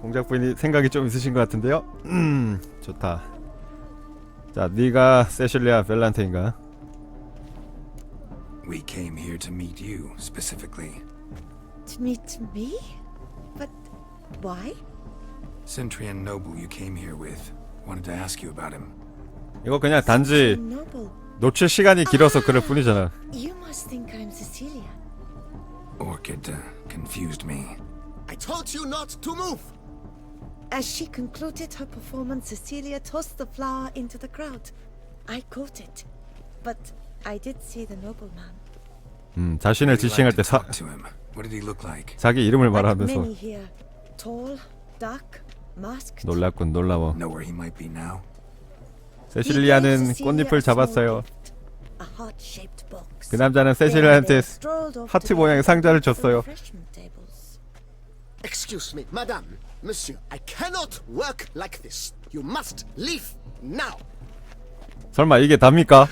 공작 부인이 생각이 좀 있으신 것 같은데요. 좋다. 자, 네가 세실리아 벨란테인가? We came here to meet you specifically. To meet me? But why? Centurion Noble you came here with. Wanted to ask you about him. 이거 그냥 단지 Noble. 노출 시간이 길어서 그럴 뿐이잖아. You must think I'm Cecilia. Orchid confused me. I told you not to move! As she concluded her performance, Cecilia tossed the flower into the crowd. I caught it, but I did see the nobleman. 자신을 Would you 지칭할 like 때 to talk to him? What did he look like? 자기 이름을 Like 말하면서 many here, tall, dark, masked. 놀랍군 놀라워. Know where he might be now? 세실리아는 꽃잎을 잡았어요. A heart-shaped box. 그 남자는 세실리아한테 하트 모양의 상자를 줬어요. Excuse me, madame, monsieur, I cannot work like this. You must leave now. 설마 이게 답니까?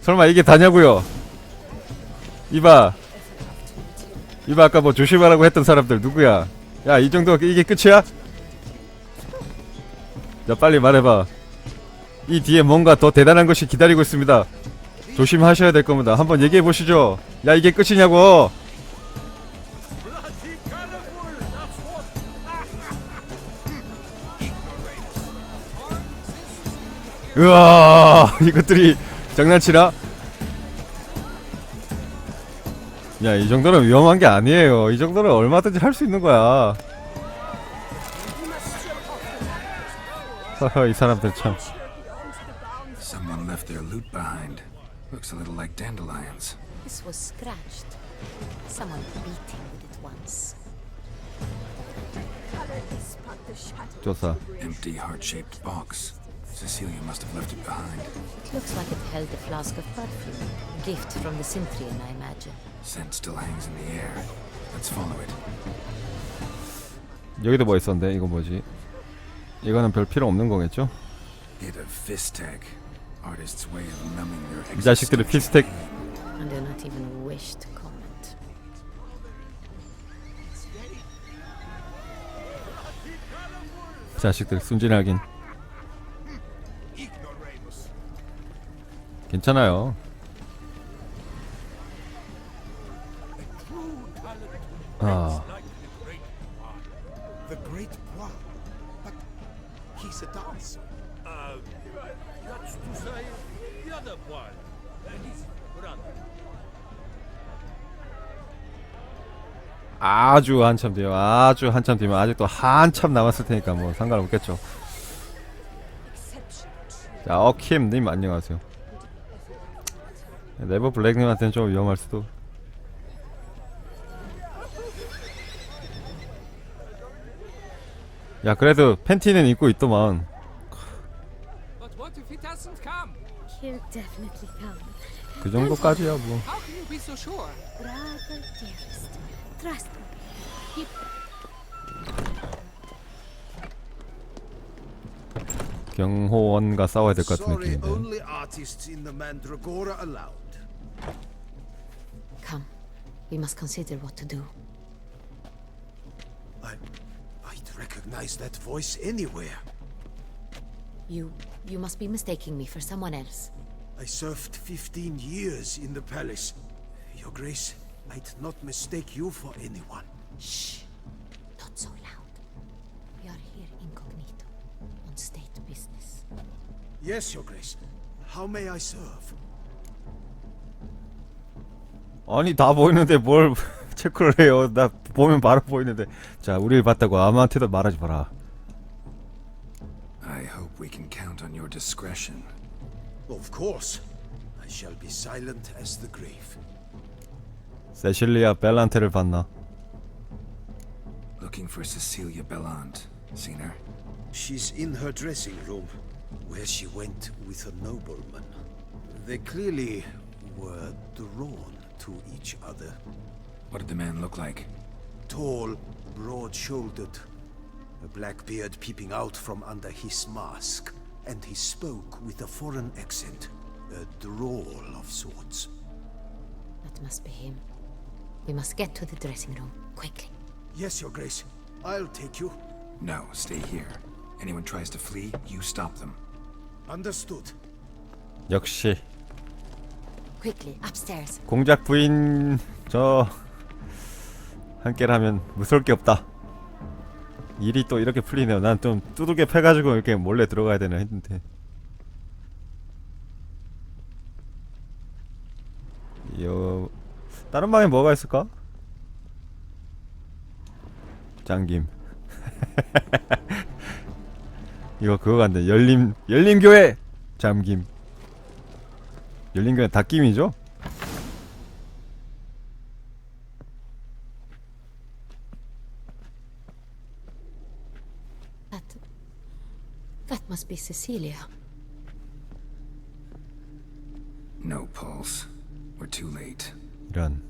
설마 이게 다냐고요? 이봐 아까 뭐 조심하라고 했던 사람들 누구야? 야, 이 정도 이게 끝이야? 자, 빨리 말해봐. 이 뒤에 뭔가 더 대단한 것이 기다리고 있습니다. 조심하셔야 될 겁니다. 한번 얘기해 보시죠. 야, 이게 끝이냐고? 으아, 이것들이 장난치나? 야, 이 정도는 위험한 게 아니에요. 이 정도는 얼마든지 할 수 있는 거야. 이 사람들 참. Someone left their loot behind. Looks a little like dandelions. This was scratched. Someone beating with it once. 조사. Empty heart-shaped box. Cecilia must have left it behind. It looks like it held a flask of perfume. A gift from the Centurion, I imagine. Scent still hangs in the air. Let's follow it. 여기도 뭐 있었는데? 이거 뭐지? 이거는 별 필요 없는 거겠죠? Hit of Fistech. Artist's way of numbing their 이 자식들의 필스텍. And do not even wish to comment. 자식들 순진하긴. 괜찮아요. 아, The great Blood. But he's a dancer. That's to say, the other one. His brother. 아주 한참 뒤요. 아주 한참 뒤면 아직도 한참 남았을 테니까 뭐 상관없겠죠. 자, 어킴님 안녕하세요. 네버 블랙님한테는 좀 위험할 수도. 야, 그래도 팬티는 입고 있더만. But what if he doesn't come? He'll definitely come. 그 정도까지야 뭐. How can you be so sure? Brother dearest, trust me. 경호원과 싸워야 될 것 같은 Sorry, 느낌인데. only artists in the Mandragora allowed. Come, we must consider what to do. I'd recognize that voice anywhere. You must be mistaking me for someone else. I served 15 years in the palace. Your Grace, I'd not mistake you for anyone. Shh, not so loud. We are here incognito, on state business. Yes, Your Grace. How may I serve? 아니, 다 보이는데 뭘 체크를 해요. 나 보면 바로 보이는데. 자, 우리를 봤다고 아무한테도 말하지 마라. I hope we can count on your discretion. Of course. I shall be silent as the grave. 세실리아 벨란테를 봤나? Looking for Cecilia Bellant. Seen her? She's in her dressing room, where she went with a nobleman. They clearly were drawn to each other. What did the man look like? Tall, broad-shouldered, a black beard peeping out from under his mask, and he spoke with a foreign accent, a drawl of sorts. That must be him. We must get to the dressing room, quickly. Yes, Your Grace. I'll take you. No, stay here. Anyone tries to flee, you stop them. Understood. 역시 Quickly, upstairs. 공작 부인 저 함께라면 무서울 게 없다. 일이 또 이렇게 풀리네요. 난 좀 두둑에 패가지고 이렇게 몰래 들어가야 되나 했는데. 다른 방에 뭐가 있을까? 짱김. 이거 그거 같네. 열림교회 잠김. 열림교회 닫김이죠? That must be Cecilia. No pulse. We're too late. 이런.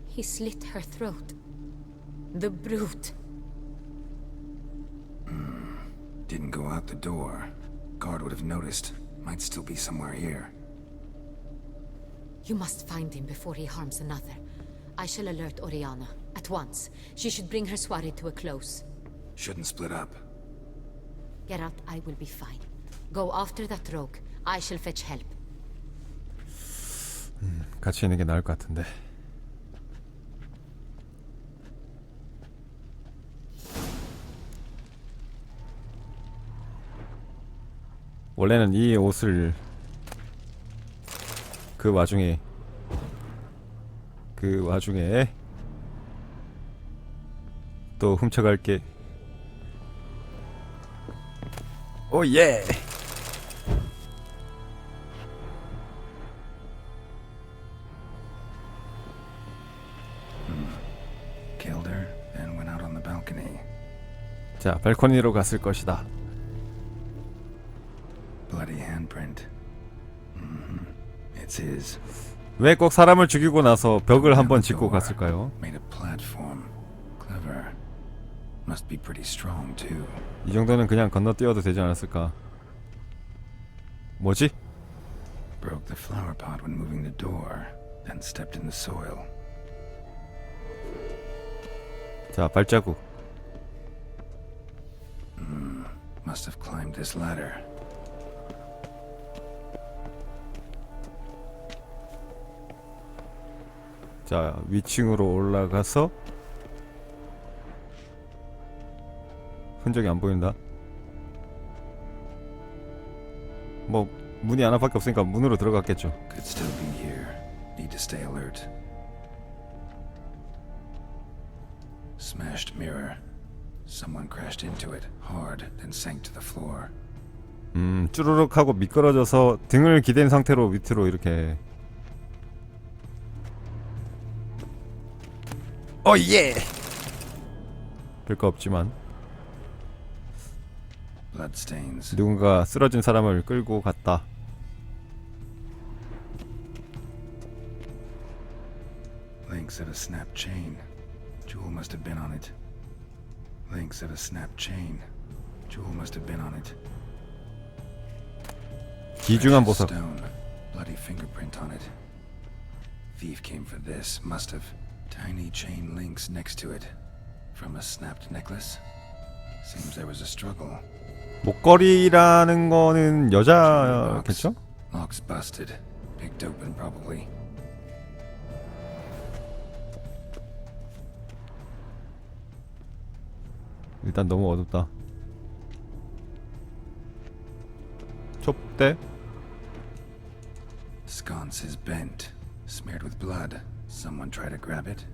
He slit her throat. The brute. Didn't go out the door. Guard would have noticed. Might still be somewhere here. You must find him before he harms another. I shall alert Oriana at once. She should bring her soirée to a close. Shouldn't split up. Get out, I will be fine. Go after that rogue. I shall fetch help. 같이 있는 게 나을 것 같은데. 원래는 이 옷을 그 와중에 또 훔쳐갈게. 오 예. Killed her, then went out on the balcony. 자, 발코니로 갔을 것이다. Bloody handprint. It's his. 왜 꼭 사람을 죽이고 나서 벽을 한번 짚고 갔을까요? Made a platform. Clever. Must be pretty strong too. 이 정도는 그냥 건너뛰어도 되지 않았을까? 뭐지? Broke the flower pot when moving the door, then stepped in the soil. 자, 발자국. Must have climbed this ladder. 자, 위층으로 올라가서 흔적이 안 보인다. 뭐 문이 하나밖에 없으니까 문으로 들어갔겠죠. Could still be here. Need to stay alert. Smashed mirror. Someone crashed into it hard, then sank to the floor. 쭈루룩 하고 미끄러져서 등을 기댄 상태로 밑으로 이렇게. 예. 별거 없지만 Bloodstains. 누군가 쓰러진 사람을 끌고 갔다. Links of a snap chain. Jewel must have been on it. Links of a snap chain. Jewel must have been on it. 귀중한 Precious 보석. stone. Bloody fingerprint on it. Thief came for this. Must have. Tiny chain links next to it. From a snapped necklace. Seems there was a struggle. 목걸이라는 거는 여자겠죠? Lock's busted. Picked open probably. 일단 너무 어둡다. 촉대? Sconce is bent. Smeared with blood. Someone try to grab it?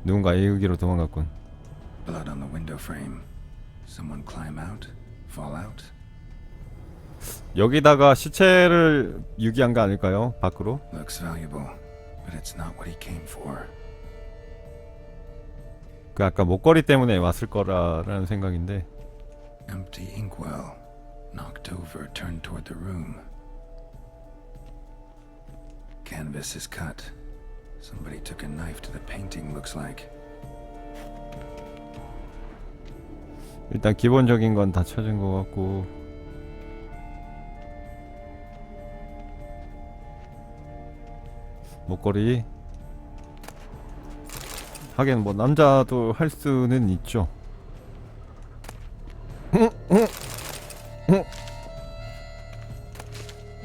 누군가 애우기로 도망갔군. Blood on the window frame. Someone climb out? Fall out? 여기다가 시체를 유기한 거 아닐까요? 밖으로? Looks valuable, but it's not what he came for. 그 아까 목걸이 때문에 왔을 거라는 생각인데. Empty inkwell. Knocked over, turned toward the room. Canvas is cut. Somebody took a knife to the painting, looks like. 일단 기본적인 건 다 찾은 것 같고. 목걸이. 하긴 뭐 남자도 할 수는 있죠.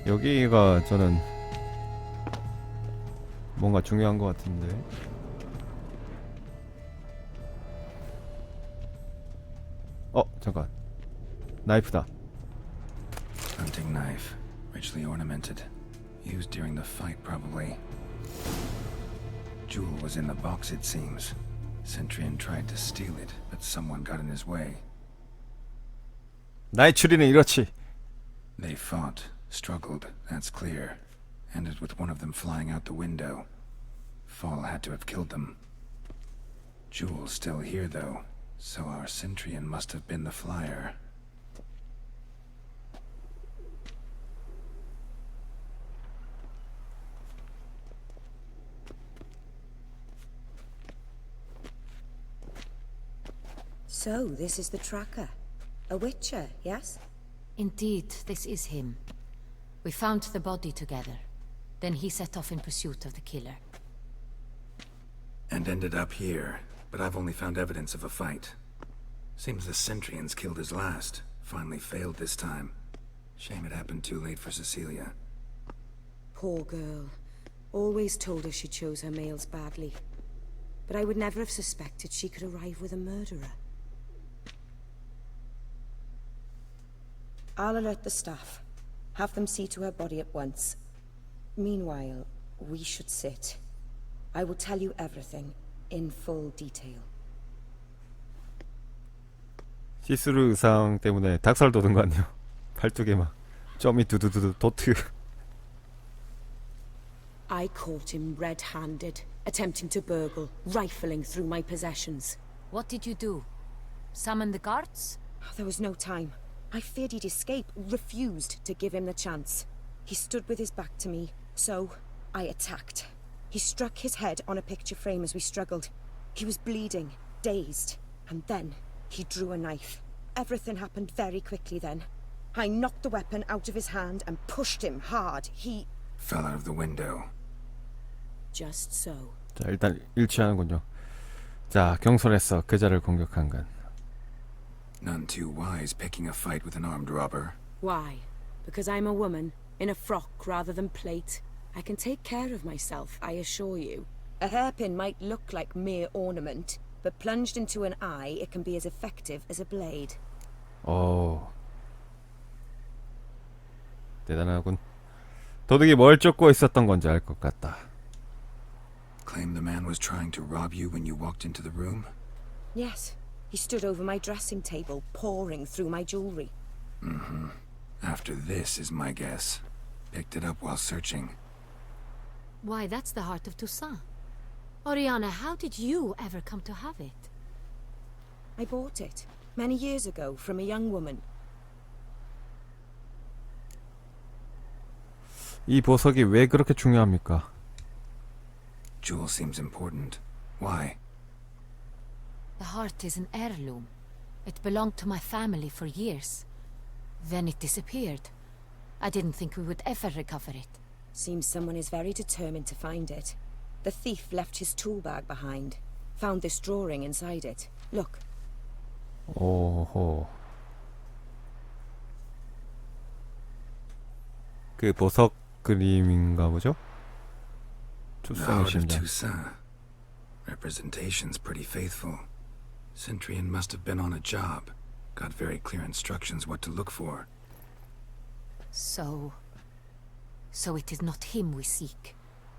여기가 저는 뭔가 중요한 것 같은데. 잠깐. 나이프다. Hunting knife, richly ornamented. Used during the fight, probably. Jewel was in the box, it seems. Centurion tried to steal it, but someone got in his way. 나의 추리는 이렇지. They fought, struggled, that's clear. Ended with one of them flying out the window. Fall had to have killed them. Jewel's still here, though, so our Centurion must have been the flyer. So, this is the tracker. A Witcher, yes? Indeed, this is him. We found the body together. Then he set off in pursuit of the killer. And ended up here, but I've only found evidence of a fight. Seems the Centurions killed his last. Finally failed this time. Shame it happened too late for Cecilia. Poor girl. Always told her she chose her males badly. But I would never have suspected she could arrive with a murderer. I'll alert the staff. Have them see to her body at once. Meanwhile, we should sit. I will tell you everything, in full detail. 시스루 의상 때문에 닭살 돋은 거 같네요. 팔뚝에 막 점이 두두두두 도트. I caught him red-handed, attempting to burgle, rifling through my possessions. What did you do? Summon the guards? There was no time. I feared he'd escape, refused to give him the chance. He stood with his back to me, so I attacked. He struck his head on a picture frame as we struggled. He was bleeding, dazed, and then he drew a knife. Everything happened very quickly then. I knocked the weapon out of his hand and pushed him hard. He... Fell out of the window. Just so. 자, 일단 일치하는군요. 자, 경솔했어. 그자를 공격한 건. None too wise picking a fight with an armed robber. Why? Because I'm a woman, in a frock rather than plate. I can take care of myself, I assure you. A hairpin might look like mere ornament, but plunged into an eye, it can be as effective as a blade. 대단하군. 도둑이 뭘 쫓고 있었던 건지 알 것 같다. Claim the man was trying to rob you when you walked into the room? Yes. He stood over my dressing table, pouring through my jewelry. After this is my guess. Picked it up while searching. Why, that's the heart of Toussaint. Oriana, how did you ever come to have it? I bought it, many years ago, from a young woman. 이 보석이 왜 그렇게 중요합니까? Jewel seems important. Why? The heart is an heirloom. It belonged to my family for years. Then it disappeared. I didn't think we would ever recover it. Seems someone is very determined to find it. The thief left his tool bag behind. Found this drawing inside it. Look. 오호. 그 보석 그림인가 보죠? The 초상의 heart of 심장. Toussaint. Representation's pretty faithful. Centurion must have been on a job. Got very clear instructions what to look for. So it is not him we seek,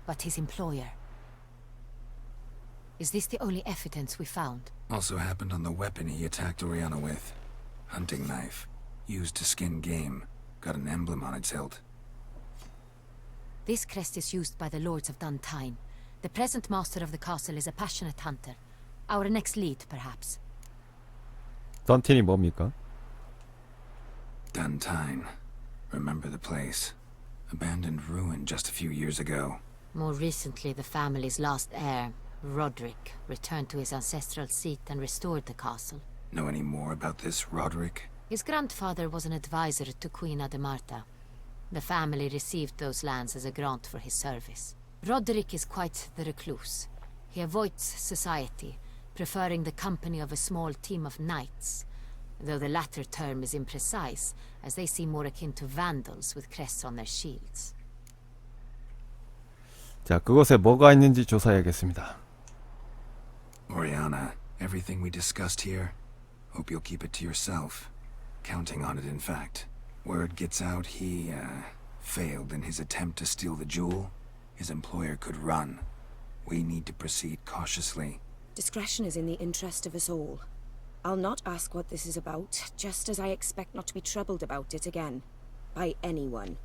but his employer. Is this the only evidence we found? Also happened on the weapon he attacked Oriana with. Hunting knife. Used to skin game. Got an emblem on its hilt. This crest is used by the lords of Untitled. The present master of the castle is a passionate hunter. Our next lead, perhaps. 던틴이 뭡니까? Untitled. Remember the place. Abandoned ruin just a few years ago. More recently, the family's last heir, Roderick, returned to his ancestral seat and restored the castle. Know any more about this Roderick? His grandfather was an advisor to Queen Ademarta. The family received those lands as a grant for his service. Roderick is quite the recluse. He avoids society, preferring the company of a small team of knights, though the latter term is imprecise, as they seem more akin to vandals with crests on their shields. 자, 그곳에 뭐가 있는지 조사해야겠습니다. Oriana, everything we discussed here, hope you'll keep it to yourself. Counting on it, in fact. Word gets out he, failed in his attempt to steal the jewel. His employer could run. We need to proceed cautiously. Discretion is in the interest of us all. I'll not ask what this is about, just as I expect not to be troubled about it again. By anyone.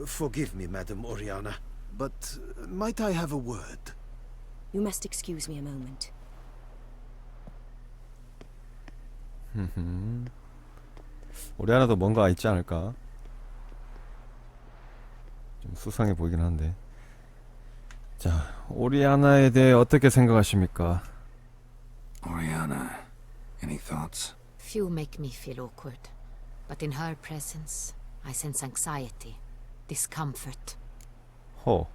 Forgive me, Madam Oriana, but might I have a word? You must excuse me a moment. 우리 하나도 뭔가 있지 않을까? 좀 수상해 보이긴 한데. 자, 오리아나에 대해 어떻게 생각하십니까? Oriana, any thoughts? Few make me feel awkward, but in her presence, I sense anxiety, discomfort. 호.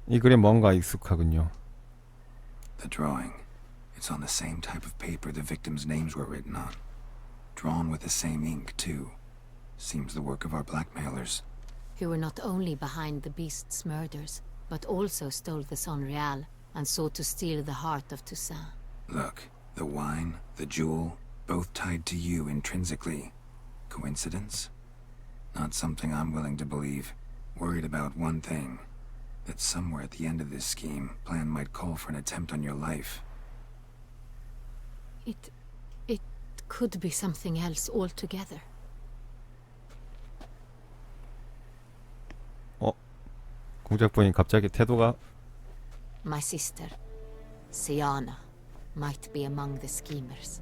이 그림 뭔가 익숙하군요. The drawing. It's on the same type of paper the victims' names were written on. Drawn with the same ink, too. Seems the work of our blackmailers. Who were not only behind the beast's murders, but also stole the Son Real and sought to steal the heart of Toussaint. Look, the wine, the jewel, both tied to you intrinsically. Coincidence? Not something I'm willing to believe. Worried about one thing. That somewhere at the end of this scheme, plan might call for an attempt on your life. It could be something else altogether. 공작부인 갑자기 태도가 My sister, Siana, might be among the schemers.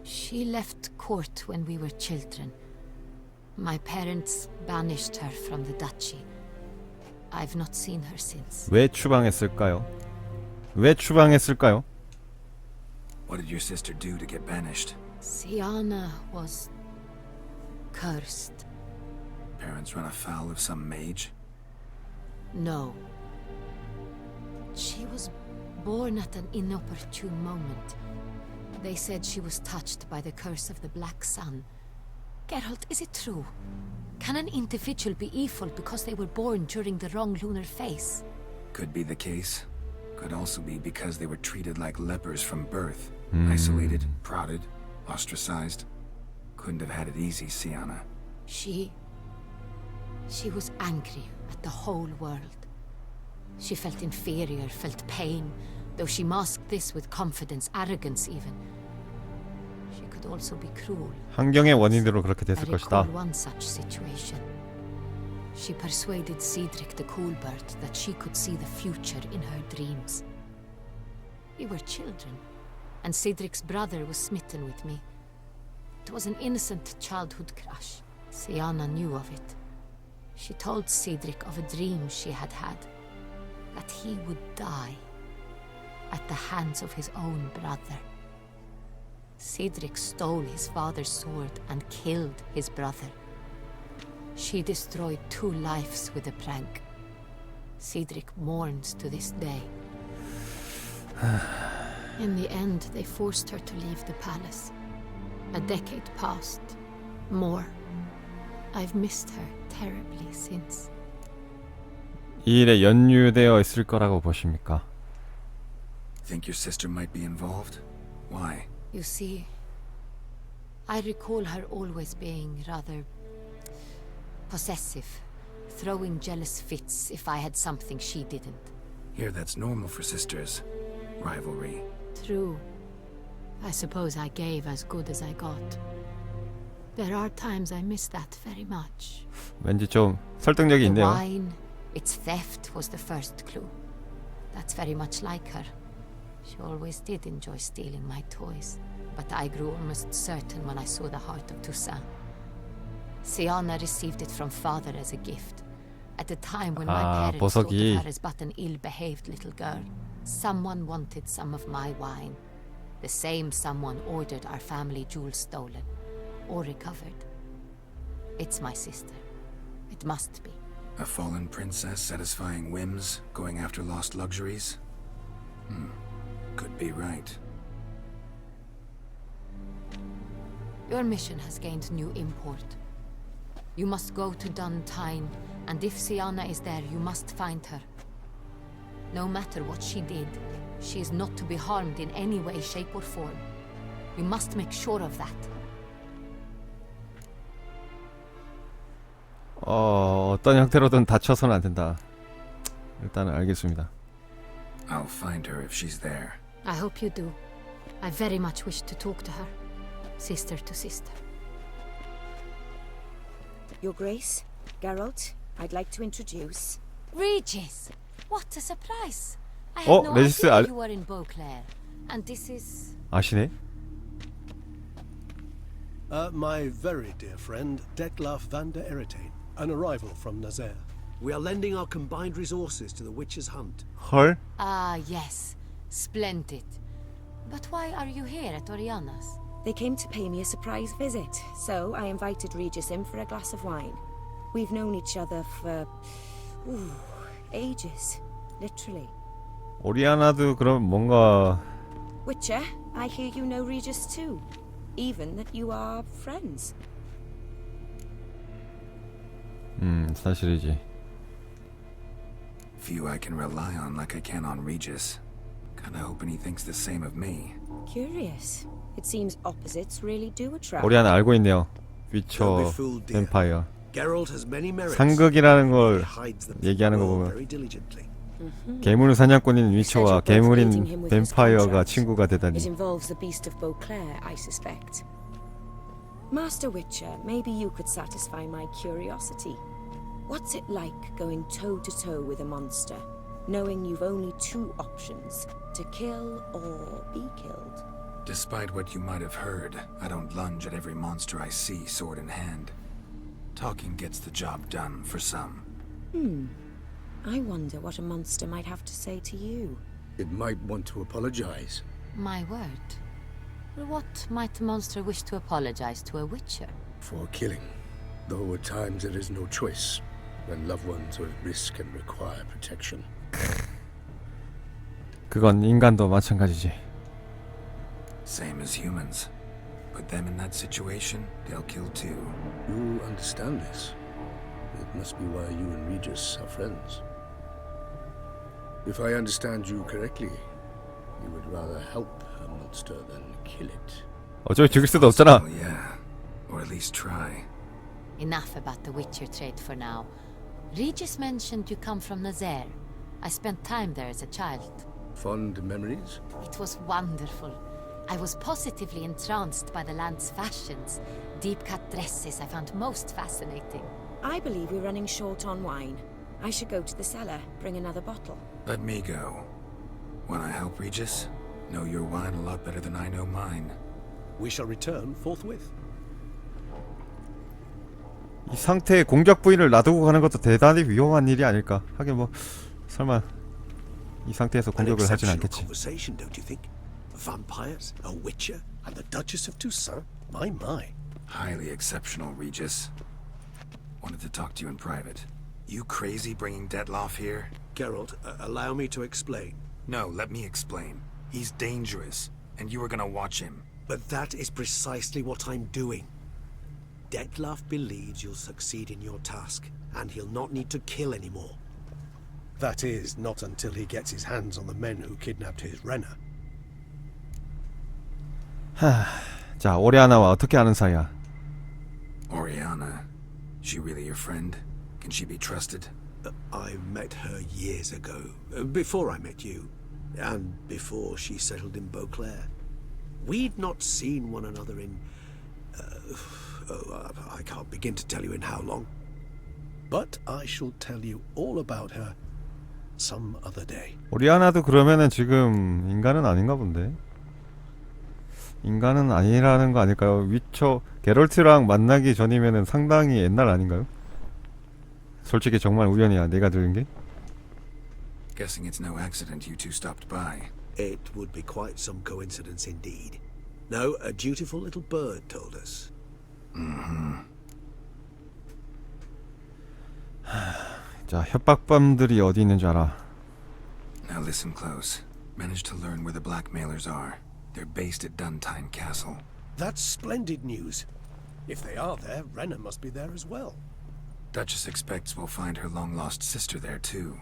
She left court when we were children. My parents banished her from the duchy. I've not seen her since. 왜 추방했을까요? 왜 추방했을까요? What did your sister do to get banished? Siana was cursed. Parents run afoul of some mage? No. She was born at an inopportune moment. They said she was touched by the curse of the Black Sun. Geralt, is it true? Can an individual be evil because they were born during the wrong lunar phase? Could be the case. Could also be because they were treated like lepers from birth. Isolated, prodded, ostracized. Couldn't have had it easy, Siana. She was angry at the whole world. She felt inferior, felt pain, though she masked this with confidence, arrogance even. She could also be cruel. 환경의 원인으로 그렇게 I 됐을 recall 것이다. one such situation. She persuaded Cedric the Coolbird that she could see the future in her dreams. We were children, and Cedric's brother was smitten with me. It was an innocent childhood crush. Siana knew of it. She told Cedric of a dream she had had, that he would die at the hands of his own brother. Cedric stole his father's sword and killed his brother. She destroyed 2 lives with a prank. Cedric mourns to this day. In the end, they forced her to leave the palace. A decade passed. More. I've missed her terribly since. 이 일에 연루되어 있을 거라고 보십니까? Think your sister might be involved? Why? You see, I recall her always being rather possessive, throwing jealous fits if I had something she didn't. Here that's normal for sisters. Rivalry. True. I suppose I gave as good as I got. There are times I miss that very much. 왠지 좀 설득력이 The 있네요. wine, its theft was the first clue. That's very much like her. She always did enjoy stealing my toys, but I grew almost certain when I saw the heart of Toussaint. Siana received it from father as a gift, at a time when my parents thought 보석이. of her as but an ill-behaved little girl. Someone wanted some of my wine. The same someone ordered our family jewels stolen, or recovered. It's my sister. It must be. A fallen princess satisfying whims, going after lost luxuries? Could be right. Your mission has gained new import. You must go to Untitled, and if Sienna is there, you must find her. No matter what she did, she is not to be harmed in any way, shape, or form. You must make sure of that. 어떤 형태로든 다쳐서는 안 된다. 일단은 알겠습니다. I'll find her if she's there. I hope you do. I very much wish to talk to her. Sister to sister. Your Grace, Geralt, I'd like to introduce... Regis! What a surprise! I had Oh, no Regis idea you were in Beauclair. And this is... 아시네? My very dear friend, Detlaf van der Eretain, an arrival from Nazaire. We are lending our combined resources to the Witcher's hunt. 헐? Ah, yes. Splendid. But why are you here at Oriana's? They came to pay me a surprise visit, so I invited Regis in for a glass of wine. We've known each other for... ages. Literally. 오리아나도 그럼 뭔가 Witcher, I hear you know Regis too. Even that you are friends. 사실이지. Few I can rely on like I can on Regis. Kinda hoping he thinks the same of me. Curious. It seems opposites really do attract. 오리아나 알고 있네요. Don't 위쳐 be fooled, dear. 뱀파이어. Geralt has many merits. 상극이라는 걸 He hides them 얘기하는 거 well, 보면 very diligently. 괴물 사냥꾼인 위쳐와 괴물인 뱀파이어가 친구가 되다니. It involves the beast of Beauclair, I suspect. Master Witcher, maybe you could satisfy my curiosity. What's it like going toe-to-toe with a monster, knowing you've only two options, to kill or be killed? Despite what you might have heard, I don't lunge at every monster I see sword in hand. Talking gets the job done for some. I wonder what a monster might have to say to you. It might want to apologize. My word. What might the monster wish to apologize to a witcher? For killing. Though at times there is no choice, when loved ones are at risk and require protection. 그건 인간도 마찬가지지. Same as humans. Put them in that situation, they'll kill too. You understand this. It must be why you and Regis are friends. If I understand you correctly, you would rather help a monster than kill it. 어차피 죽일 수도 없잖아. Well, yeah. Or at least try. Enough about the Witcher trade for now. Regis mentioned you come from Nazaire. I spent time there as a child. Fond memories? It was wonderful. I was positively entranced by the land's fashions. Deep-cut dresses I found most fascinating. I believe we're running short on wine. I should go to the cellar, bring another bottle. Let me go. Wanna help, Regis? Know your wine a lot better than I know mine. We shall return forthwith. 이 상태에 공격 부위를 놔두고 가는 것도 대단히 위험한 일이 아닐까. 하긴 뭐 설마 이 상태에서 An 공격을 하진 exceptional 않겠지. conversation, don't you think? Vampires, a witcher, and the Duchess of Toussaint. My. Highly exceptional, Regis. Wanted to talk to you in private. You crazy bringing Detlaf here? Geralt, allow me to explain. No, let me explain. He's dangerous, and you were gonna watch him. But that is precisely what I'm doing. Detlaf believes you'll succeed in your task, and he'll not need to kill anymore. That is, not until he gets his hands on the men who kidnapped his Renner. 자, 오리아나와 어떻게 아는 사이야? Oriana. She really your friend? Can she be trusted? I met her years ago, before I met you, and before she settled in Beauclair. We'd not seen one another in... I can't begin to tell you in how long. But I shall tell you all about her some other day. 오리아나도 그러면은 지금 인간은 아닌가 본데. 인간은 아니라는 거 아닐까요? 위쳐 게롤트랑 만나기 전이면은 상당히 옛날 아닌가요? 솔직히 정말 우연이야. 내가 들은 게. Guessing it's no accident you two stopped by. It would be quite some coincidence indeed. No, a dutiful little bird told us. 자, 협박범들이 어디 있는 줄 알아. Now listen close. Managed to learn where the blackmailers are. They're based at Duntine Castle. That's splendid news. If they are there, Renna must be there as well. Duchess expects we'll find her long-lost sister there, too.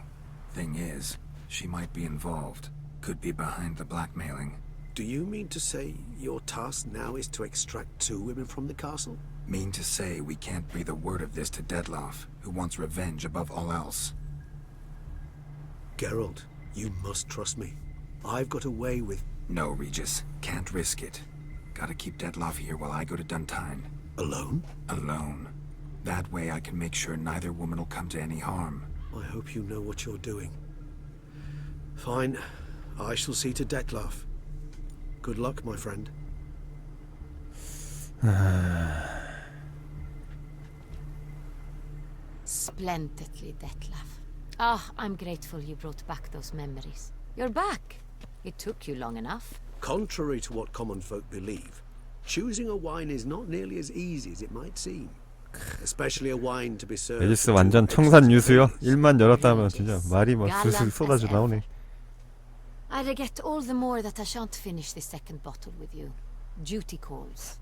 Thing is, she might be involved. Could be behind the blackmailing. Do you mean to say your task now is to extract 2 women from the castle? Mean to say we can't breathe a word of this to Dettlaff, who wants revenge above all else. Geralt, you must trust me. I've got a way with... No, Regis. Can't risk it. Gotta keep Dettlaff here while I go to Duntine. Alone? Alone. That way I can make sure neither woman will come to any harm. I hope you know what you're doing. Fine. I shall see to Dettlaff. Good luck, my friend. Splendidly, Dettlaff. Ah, I'm grateful you brought back those memories. You're back. It took you long enough. Contrary to what common folk believe, choosing a wine is not nearly as easy as it might seem. Especially a wine to be served. 레지스 완전 청산 유수요. 일만 열었다면 진짜 말이 막 슬슬 쏟아져 나오네. I regret all the more that I shan't finish this second bottle with you. Duty calls.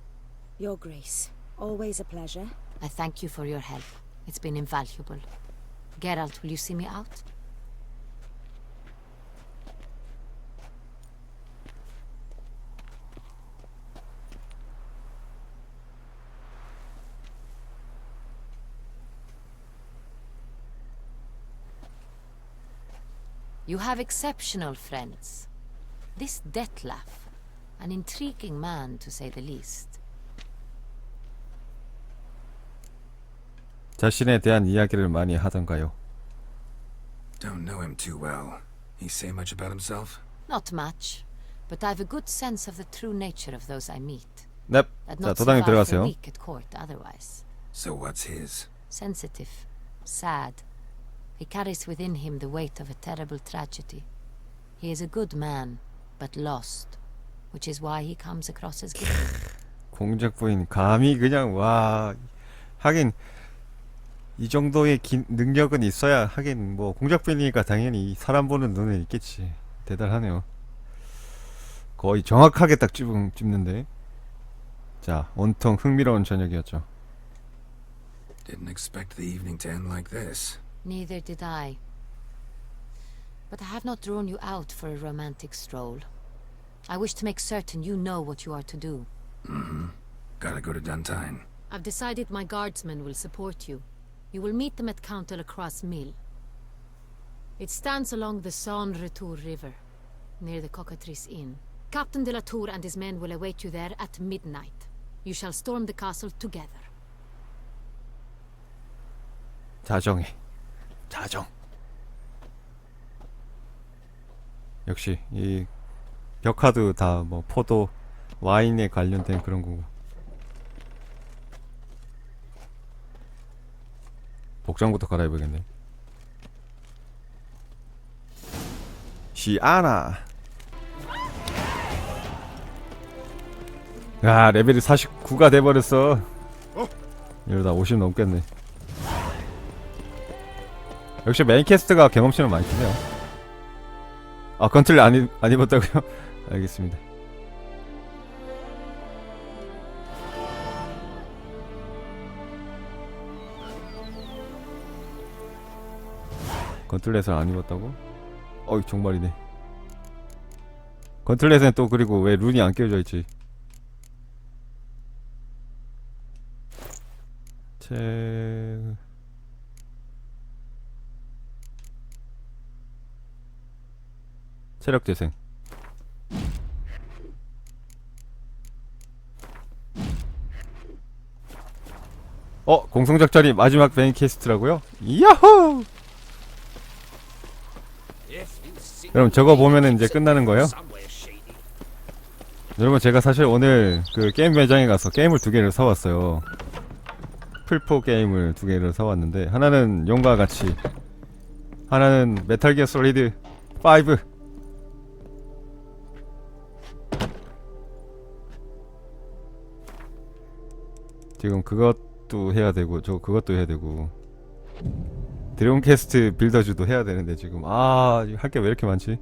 Your Grace, always a pleasure. I thank you for your help. It's been invaluable. Geralt, will you see me out? You have exceptional friends. This Dettlaff, an intriguing man to say the least. 자신에 대한 이야기를 많이 하던가요? Don't know him too well. He say much about himself? Not much, but I've a good sense of the true nature of those I meet. 넵. I'd 자, not 도당에 survive for a 들어가세요. week at court otherwise. So what's his? Sensitive, sad. He carries within him the weight of a terrible tragedy. He is a good man, but lost, which is why he comes across as guilty. 공작 부인 감히 그냥 와 하긴 이 정도의 능력은 있어야 하긴 뭐 공작 부인이니까 당연히 사람 보는 눈은 있겠지. 대단하네요. 거의 정확하게 딱 찝는데. 자, 온통 흥미로운 저녁이었죠. Didn't expect the evening to end like this. Neither did I. But I have not drawn you out for a romantic stroll. I wish to make certain you know what you are to do. Mm-hmm. Gotta go to Duntine. I've decided my guardsmen will support you. You will meet them at Count Delacroix' mill. It stands along the Saône-Retour River, near the Cockatrice Inn. Captain de la Tour and his men will await you there at midnight. You shall storm the castle together. 자정해. 자정. 역시 이 벽화도 다 뭐 포도, 와인에 관련된 그런 거고. 복장부터 갈아입어야겠네. 시아나. 야, 레벨이 49가 돼버렸어. 이러다 50 넘겠네. 역시 메인퀘스트가 경험치는 많긴 해요. 아, 건틀 안 입었다고요? 알겠습니다. 건틀렛을 안 입었다고? 어이, 정말이네. 건틀렛은 또 그리고 왜 룬이 안 끼워져 있지? 체력 재생. 공성작전이 마지막 메인퀘스트라고요? 야호! 여러분 저거 보면은 이제 끝나는 거예요? 여러분 제가 사실 오늘 그 게임 매장에 가서 게임을 2개를 사왔어요. 풀포 게임을 2개를 사왔는데 하나는 용과 같이, 하나는 메탈 기어 솔리드 5. 지금 그것도 해야 되고 그것도 해야 되고 드래곤 퀘스트 빌더즈도 해야 되는데 지금 할 게 왜 이렇게 많지?